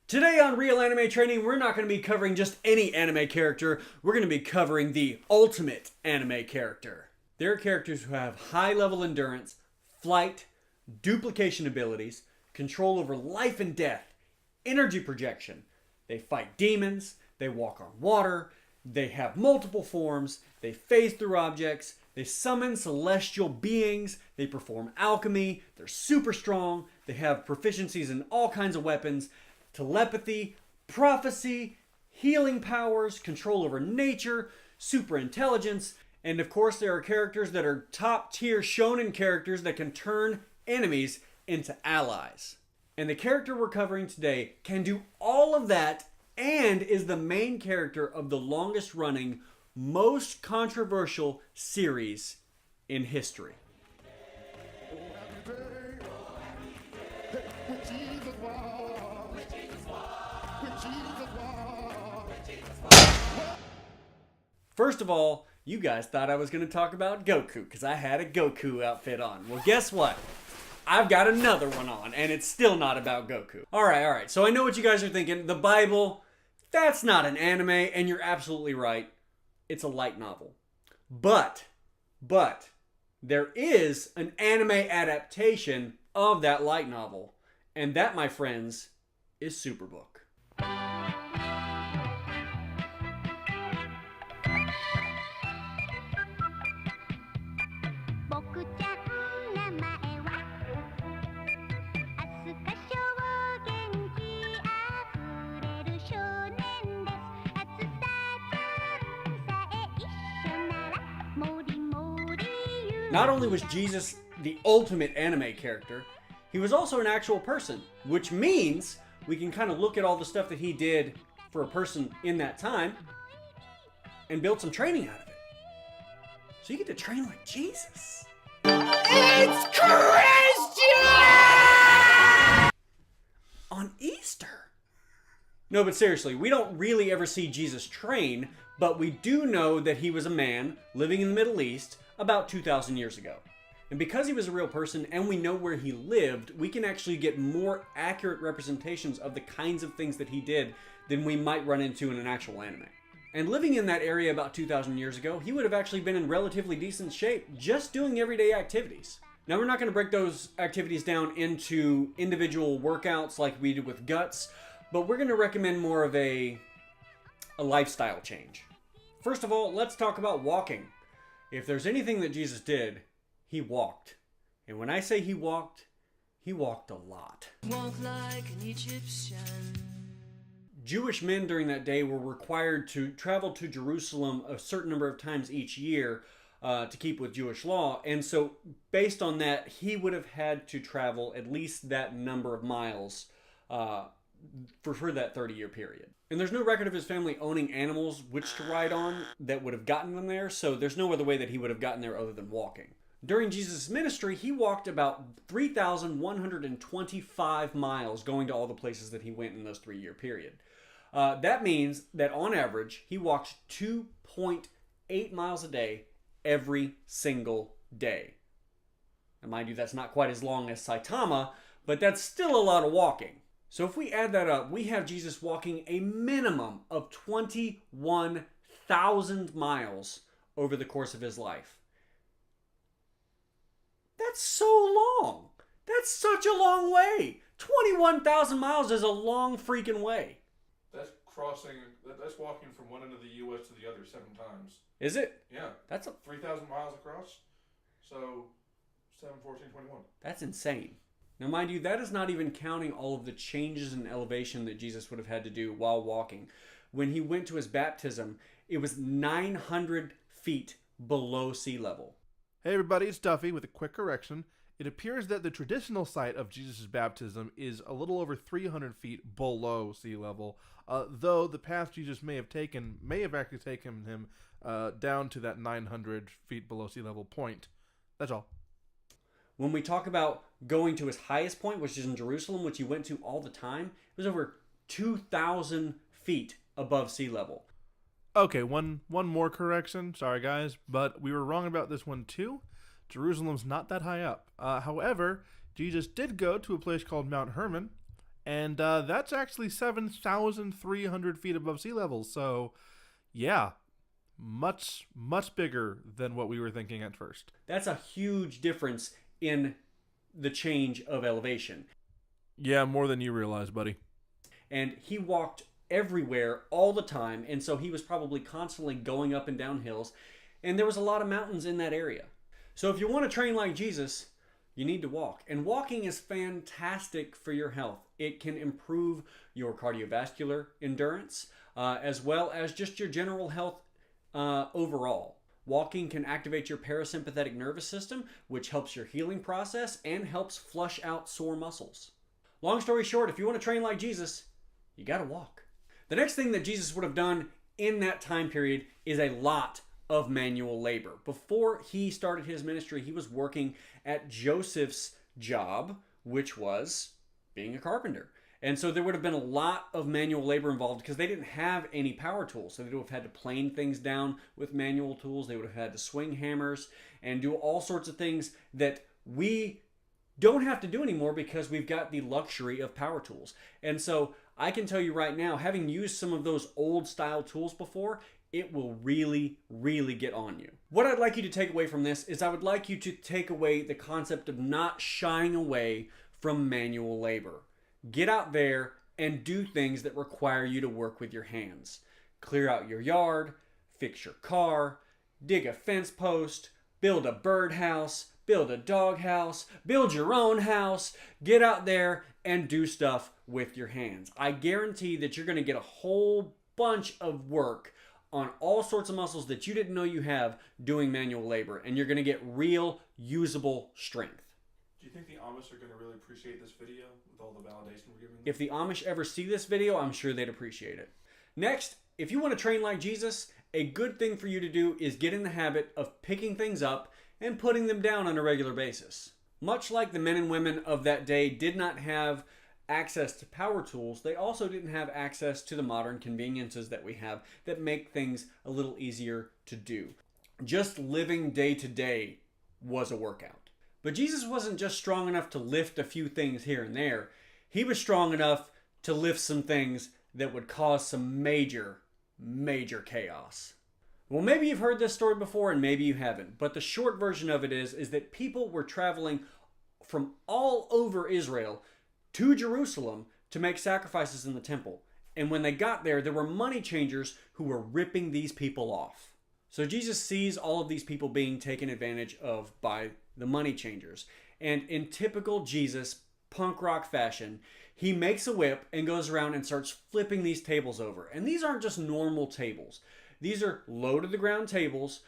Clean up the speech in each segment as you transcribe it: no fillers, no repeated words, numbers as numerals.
Today on Real Anime Training, we're not going to be covering just any anime character. We're going to be covering the ultimate anime character. They're characters who have high level endurance, flight, duplication abilities, control over life and death, energy projection. They fight demons, they walk on water, they have multiple forms, they phase through objects, they summon celestial beings, they perform alchemy, they're super strong, they have proficiencies in all kinds of weapons, telepathy, prophecy, healing powers, control over nature, super intelligence, and of course there are characters that are top tier shonen characters that can turn enemies into allies. And the character we're covering today can do all of that and is the main character of the longest running, most controversial series in history. First of all, you guys thought I was going to talk about Goku because I had a Goku outfit on. Well, guess what? I've got another one on, and it's still not about Goku. Alright, so I know what you guys are thinking. The Bible, that's not an anime, and you're absolutely right. It's a light novel. But, there is an anime adaptation of that light novel, and that, my friends, is Superbook. Not only was Jesus the ultimate anime character, he was also an actual person, which means we can kind of look at all the stuff that he did for a person in that time and build some training out of it. So you get to train like Jesus. It's Christian! On Easter. No, but seriously, we don't really ever see Jesus train, but we do know that he was a man living in the Middle East about 2,000 years ago. And because he was a real person and we know where he lived, we can actually get more accurate representations of the kinds of things that he did than we might run into in an actual anime. And living in that area about 2,000 years ago, he would have actually been in relatively decent shape just doing everyday activities. Now, we're not going to break those activities down into individual workouts like we did with Guts, but we're going to recommend more of a lifestyle change. First of all, let's talk about walking. If there's anything that Jesus did, he walked. And when I say he walked a lot. Walk like an Egyptian. Jewish men during that day were required to travel to Jerusalem a certain number of times each year to keep with Jewish law. And so based on that, he would have had to travel at least that number of miles for that 30-year period. And there's no record of his family owning animals which to ride on that would have gotten them there, so there's no other way that he would have gotten there other than walking. During Jesus' ministry, he walked about 3,125 miles going to all the places that he went in those 3-year period. That means that on average, he walked 2.8 miles a day every single day. Now mind you, that's not quite as long as Saitama, but that's still a lot of walking. So if we add that up, we have Jesus walking a minimum of 21,000 miles over the course of his life. That's so long. That's such a long way. 21,000 miles is a long freaking way. That's walking from one end of the U.S. to the other 7 times. Is it? Yeah. That's 3,000 miles across. So 7, 14, 21. That's insane. Now, mind you, that is not even counting all of the changes in elevation that Jesus would have had to do while walking. When he went to his baptism, it was 900 feet below sea level. Hey everybody, it's Duffy with a quick correction. It appears that the traditional site of Jesus' baptism is a little over 300 feet below sea level, though the path Jesus may have actually taken him down to that 900 feet below sea level point. That's all. When we talk about going to his highest point, which is in Jerusalem, which he went to all the time, it was over 2,000 feet above sea level. Okay, one more correction. Sorry, guys, but we were wrong about this one too. Jerusalem's not that high up. However, Jesus did go to a place called Mount Hermon, And that's actually 7,300 feet above sea level. So, yeah, much, much bigger than what we were thinking at first. That's a huge difference in the change of elevation. Yeah, more than you realize, buddy. And he walked everywhere all the time, and so he was probably constantly going up and down hills, and there was a lot of mountains in that area. So if you want to train like Jesus, you need to walk. And walking is fantastic for your health. It can improve your cardiovascular endurance, as well as just your general health overall. Walking can activate your parasympathetic nervous system, which helps your healing process and helps flush out sore muscles. Long story short, if you want to train like Jesus, you got to walk. The next thing that Jesus would have done in that time period is a lot of manual labor. Before he started his ministry, he was working at Joseph's job, which was being a carpenter. And so there would have been a lot of manual labor involved because they didn't have any power tools. So they would have had to plane things down with manual tools. They would have had to swing hammers and do all sorts of things that we don't have to do anymore because we've got the luxury of power tools. And so I can tell you right now, having used some of those old style tools before, it will really, really get on you. What I'd like you to take away from this is I would like you to take away the concept of not shying away from manual labor. Get out there and do things that require you to work with your hands. Clear out your yard, fix your car, dig a fence post, build a birdhouse, build a doghouse, build your own house. Get out there and do stuff with your hands. I guarantee that you're going to get a whole bunch of work on all sorts of muscles that you didn't know you have doing manual labor, and you're going to get real usable strength. Do you think the Amish are going to really appreciate this video with all the validation we're giving them? If the Amish ever see this video, I'm sure they'd appreciate it. Next, if you want to train like Jesus, a good thing for you to do is get in the habit of picking things up and putting them down on a regular basis. Much like the men and women of that day did not have access to power tools, they also didn't have access to the modern conveniences that we have that make things a little easier to do. Just living day to day was a workout. But Jesus wasn't just strong enough to lift a few things here and there. He was strong enough to lift some things that would cause some major, major chaos. Well, maybe you've heard this story before and maybe you haven't, but the short version of it is that people were traveling from all over Israel to Jerusalem to make sacrifices in the temple. And when they got there, there were money changers who were ripping these people off. So Jesus sees all of these people being taken advantage of by the money changers. And in typical Jesus punk rock fashion, he makes a whip and goes around and starts flipping these tables over. And these aren't just normal tables. These are low to the ground tables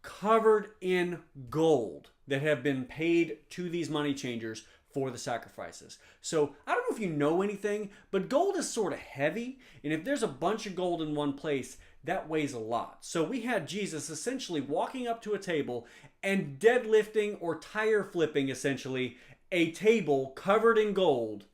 covered in gold that have been paid to these money changers for the sacrifices. So I don't know if you know anything, but gold is sort of heavy. And if there's a bunch of gold in one place, that weighs a lot. So we had Jesus essentially walking up to a table and deadlifting or tire flipping essentially a table covered in gold.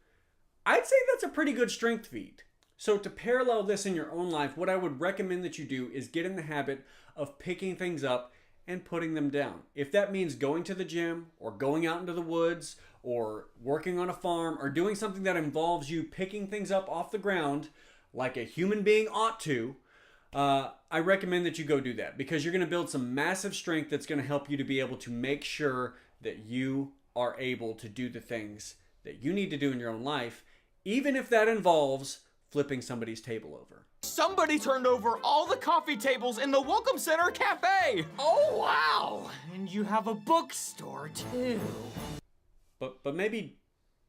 I'd say that's a pretty good strength feat. So to parallel this in your own life, what I would recommend that you do is get in the habit of picking things up and putting them down. If that means going to the gym or going out into the woods or working on a farm or doing something that involves you picking things up off the ground like a human being ought to, I recommend that you go do that because you're going to build some massive strength that's going to help you to be able to make sure that you are able to do the things that you need to do in your own life, even if that involves flipping somebody's table over. Somebody turned over all the coffee tables in the Welcome Center Cafe! Oh, wow! And you have a bookstore, too. But maybe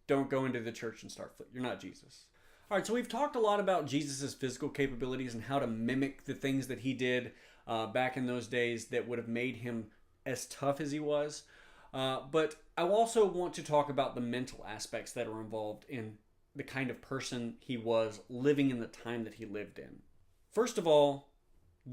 don't go into the church and start flipping. You're not Jesus. All right, so we've talked a lot about Jesus' physical capabilities and how to mimic the things that he did back in those days that would have made him as tough as he was. But I also want to talk about the mental aspects that are involved in the kind of person he was living in the time that he lived in. First of all,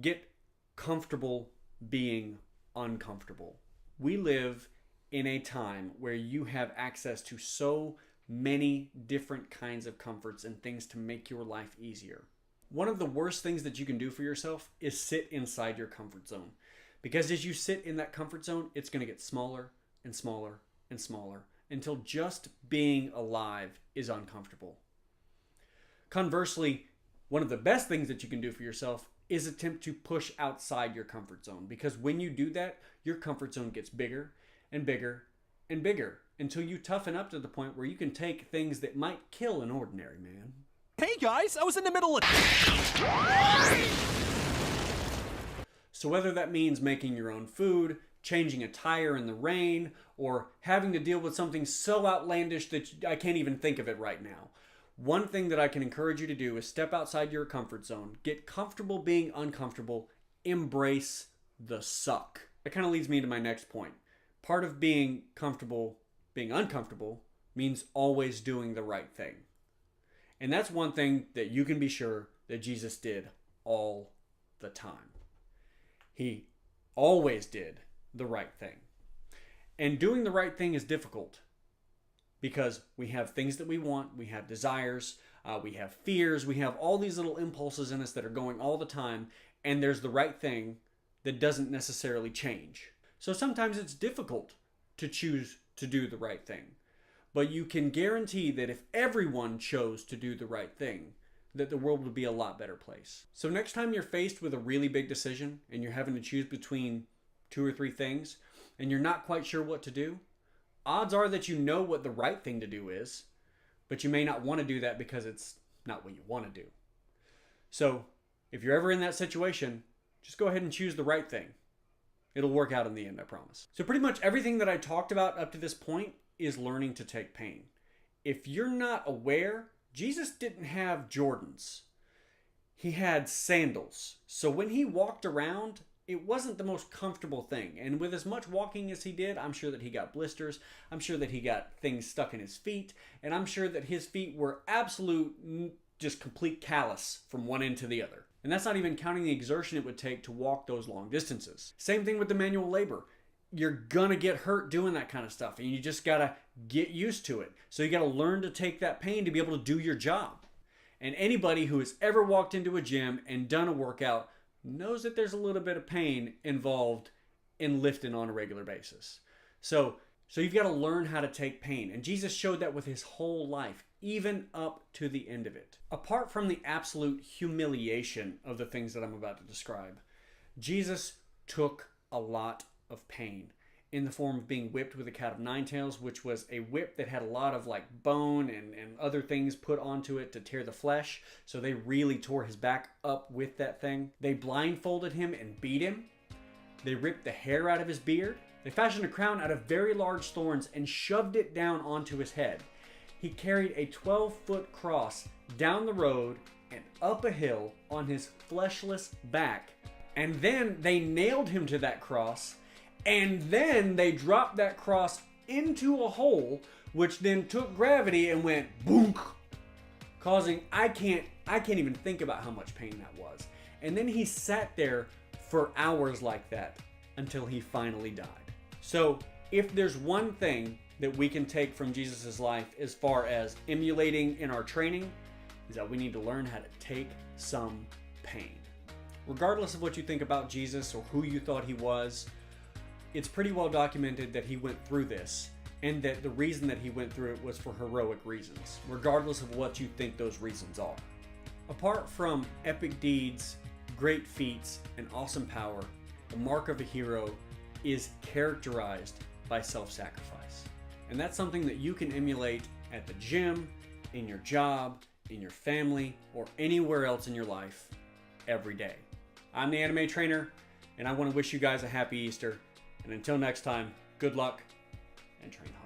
get comfortable being uncomfortable. We live in a time where you have access to so many different kinds of comforts and things to make your life easier. One of the worst things that you can do for yourself is sit inside your comfort zone. Because as you sit in that comfort zone, it's going to get smaller and smaller and smaller until just being alive is uncomfortable. Conversely, one of the best things that you can do for yourself is attempt to push outside your comfort zone, because when you do that, your comfort zone gets bigger and bigger and bigger until you toughen up to the point where you can take things that might kill an ordinary man. Hey guys, I was in the middle of... So whether that means making your own food, changing a tire in the rain, or having to deal with something so outlandish that I can't even think of it right now, one thing that I can encourage you to do is step outside your comfort zone, get comfortable being uncomfortable, embrace the suck. That kind of leads me to my next point. Part of being comfortable, being uncomfortable, means always doing the right thing. And that's one thing that you can be sure that Jesus did all the time. He always did the right thing. And doing the right thing is difficult because we have things that we want, we have desires, we have fears, we have all these little impulses in us that are going all the time, and there's the right thing that doesn't necessarily change. So sometimes it's difficult to choose to do the right thing. But you can guarantee that if everyone chose to do the right thing, that the world would be a lot better place. So next time you're faced with a really big decision and you're having to choose between 2 or 3 things and you're not quite sure what to do, odds are that you know what the right thing to do is, but you may not want to do that because it's not what you want to do. So if you're ever in that situation, just go ahead and choose the right thing. It'll work out in the end, I promise. So pretty much everything that I talked about up to this point is learning to take pain. If you're not aware, Jesus didn't have Jordans. He had sandals. So when he walked around, it wasn't the most comfortable thing. And with as much walking as he did, I'm sure that he got blisters. I'm sure that he got things stuck in his feet. And I'm sure that his feet were absolute, just complete callous from one end to the other. And that's not even counting the exertion it would take to walk those long distances. Same thing with the manual labor. You're gonna get hurt doing that kind of stuff, and you just gotta get used to it. So you gotta learn to take that pain to be able to do your job. And anybody who has ever walked into a gym and done a workout knows that there's a little bit of pain involved in lifting on a regular basis. So you've got to learn how to take pain. And Jesus showed that with his whole life, even up to the end of it. Apart from the absolute humiliation of the things that I'm about to describe, Jesus took a lot of pain in the form of being whipped with a cat of 9 tails, which was a whip that had a lot of like bone and other things put onto it to tear the flesh. So they really tore his back up with that thing. They blindfolded him and beat him. They ripped the hair out of his beard. They fashioned a crown out of very large thorns and shoved it down onto his head. He carried a 12-foot cross down the road and up a hill on his fleshless back. And then they nailed him to that cross. And then they dropped that cross into a hole, which then took gravity and went boom, causing, I can't even think about how much pain that was. And then he sat there for hours like that until he finally died. So if there's one thing that we can take from Jesus' life as far as emulating in our training, is that we need to learn how to take some pain. Regardless of what you think about Jesus or who you thought he was, it's pretty well documented that he went through this, and that the reason that he went through it was for heroic reasons, regardless of what you think those reasons are. Apart from epic deeds, great feats, and awesome power, the mark of a hero is characterized by self-sacrifice. And that's something that you can emulate at the gym, in your job, in your family, or anywhere else in your life every day. I'm the Anime Trainer, and I want to wish you guys a happy Easter. And until next time, good luck and train hard.